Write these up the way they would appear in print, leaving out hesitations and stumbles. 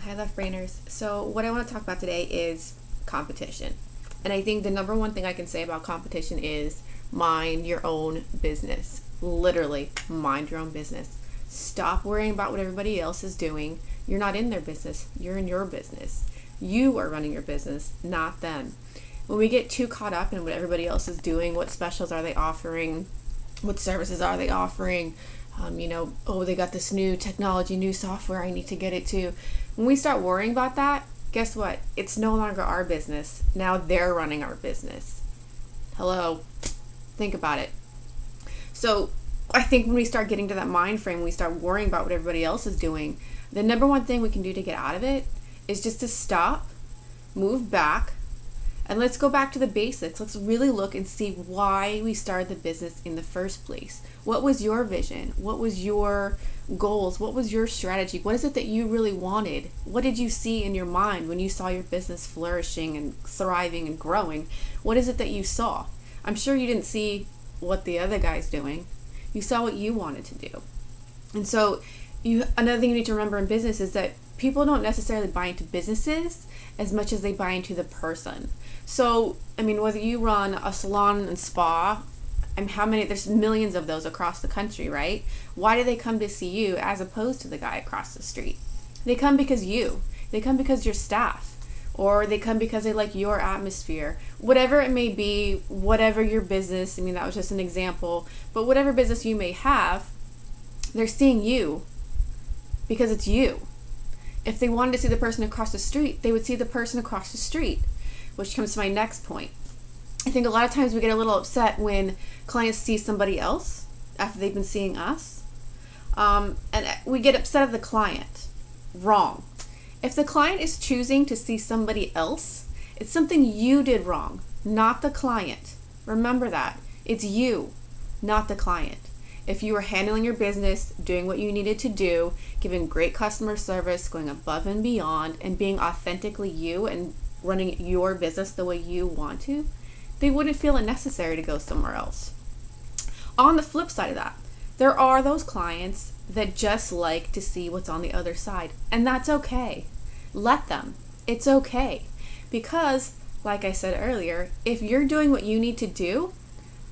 Hi, Left Brainers. So, what I want to talk about today is competition. And I think the number one thing I can say about competition is mind your own business. Literally, mind your own business. Stop worrying about what everybody else is doing. You're not in their business, you're in your business. You are running your business, not them. When we get too caught up in what everybody else is doing, what specials are they offering, what services are they offering, oh, they got this new technology, new software, I need to get it too. When we start worrying about that, guess what? It's no longer our business. Now they're running our business. Hello. Think about it. So I think when we start getting to that mind frame, we start worrying about what everybody else is doing, the number one thing we can do to get out of it is just to stop, move back, and let's go back to the basics. Let's really look and see why we started the business in the first place. What was your vision? What was your goals? What was your strategy? What is it that you really wanted? What did you see in your mind when you saw your business flourishing and thriving and growing? What is it that you saw? I'm sure you didn't see what the other guy's doing. You saw what you wanted to do. And so another thing you need to remember in business is that people don't necessarily buy into businesses as much as they buy into the person. So, whether you run a salon and spa, there's millions of those across the country, right? Why do they come to see you as opposed to the guy across the street? They come because they come because your staff, or they come because they like your atmosphere. Whatever it may be, whatever your business, that was just an example, but whatever business you may have, they're seeing you because it's you. If they wanted to see the person across the street, they would see the person across the street, which comes to my next point. I think a lot of times we get a little upset when clients see somebody else after they've been seeing us. And we get upset at the client. Wrong. If the client is choosing to see somebody else, it's something you did wrong, not the client. Remember that. It's you, not the client. If you were handling your business, doing what you needed to do, giving great customer service, going above and beyond, and being authentically you and running your business the way you want to, they wouldn't feel it necessary to go somewhere else. On the flip side of that, there are those clients that just like to see what's on the other side, and that's okay. Let them. It's okay. Because, like I said earlier, if you're doing what you need to do,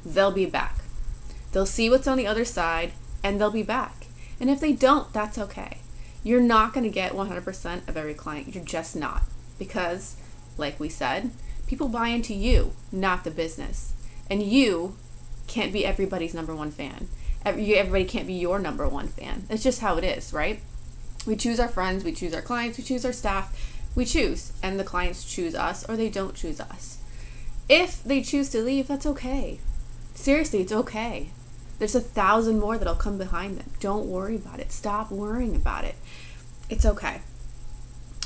they'll be back. They'll see what's on the other side, and they'll be back. And if they don't, that's okay. You're not going to get 100% of every client. You're just not. Because, like we said, people buy into you, not the business. And you can't be everybody's number one fan. Everybody can't be your number one fan. It's just how it is, right? We choose our friends, we choose our clients, we choose our staff. We choose. And the clients choose us, or they don't choose us. If they choose to leave, that's okay. Seriously, it's okay. There's 1,000 more that'll come behind them. Don't worry about it. Stop worrying about it. It's okay.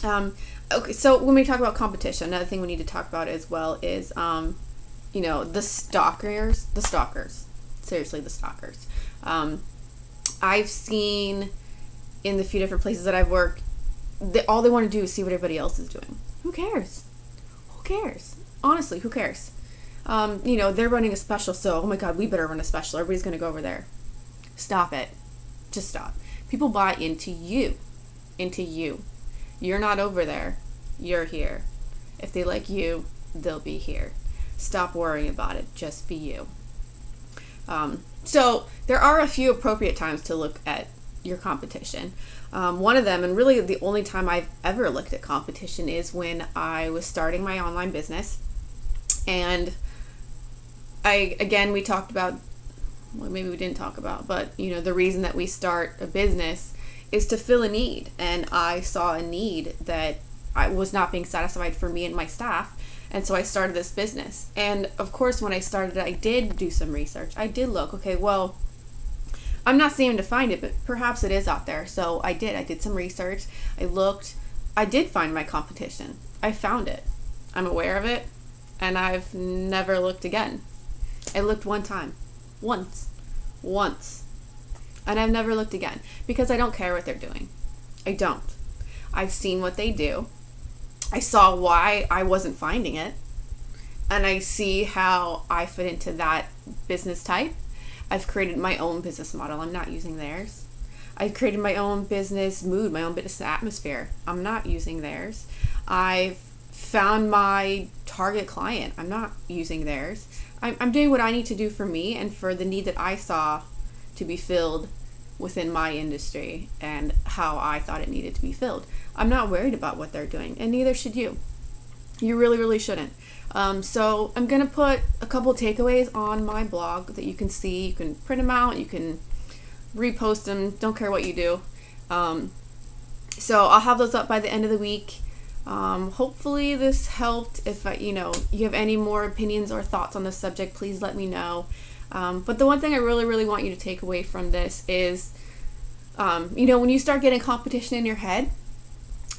Okay, so when we talk about competition, another thing we need to talk about as well is, the stalkers. Seriously, the stalkers. I've seen in the few different places that I've worked, all they want to do is see what everybody else is doing. Who cares? Who cares? Honestly, who cares? They're running a special, so, oh my God, we better run a special. Everybody's going to go over there. Stop it. Just stop. People buy into you. Into you. You're not over there. You're here. If they like you, they'll be here. Stop worrying about it. Just be you. So there are a few appropriate times to look at your competition. One of them, and really the only time I've ever looked at competition, is when I was starting my online business. And we talked about, well, maybe we didn't talk about, but the reason that we start a business is to fill a need. And I saw a need that I was not being satisfied for me and my staff. And so I started this business. And of course, when I started it, I did do some research. I did look, okay, well, I'm not seeming to find it, but perhaps it is out there. So I did some research. I looked, I did find my competition. I found it. I'm aware of it. And I've never looked again. I looked one time. Once. And I've never looked again. Because I don't care what they're doing. I don't. I've seen what they do. I saw why I wasn't finding it. And I see how I fit into that business type. I've created my own business model. I'm not using theirs. I created my own business mood, my own business atmosphere. I'm not using theirs. I've found my target client. I'm not using theirs. I'm doing what I need to do for me and for the need that I saw to be filled within my industry and how I thought it needed to be filled. I'm not worried about what they're doing, and neither should you. You really, really shouldn't. So I'm going to put a couple takeaways on my blog that you can see. You can print them out. You can repost them. Don't care what you do. So I'll have those up by the end of the week. Hopefully this helped. If you have any more opinions or thoughts on this subject, please let me know. But the one thing I really, really want you to take away from this is, when you start getting competition in your head,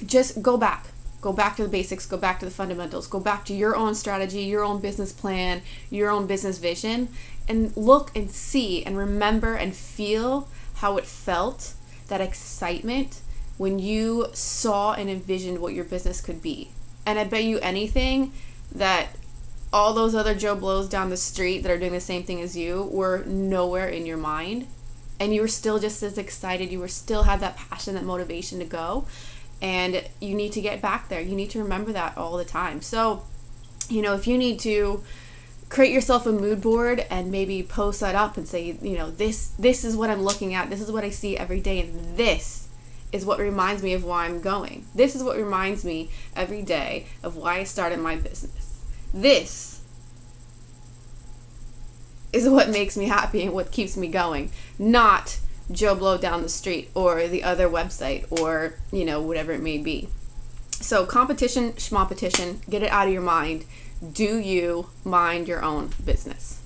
just go back. Go back to the basics, go back to the fundamentals, go back to your own strategy, your own business plan, your own business vision, and look and see and remember and feel how it felt, that excitement when you saw and envisioned what your business could be. And I bet you anything that all those other Joe Blows down the street that are doing the same thing as you were nowhere in your mind, and you were still just as excited, you were still had that passion, that motivation to go. And you need to get back there. You need to remember that all the time. So, if you need to create yourself a mood board and maybe post that up and say, this is what I'm looking at. This is what I see every day. And this is what reminds me of why I'm going. This is what reminds me every day of why I started my business. This is what makes me happy and what keeps me going. Not Joe Blow down the street or the other website or, whatever it may be. So competition, schmoppetition, get it out of your mind. Do you mind your own business?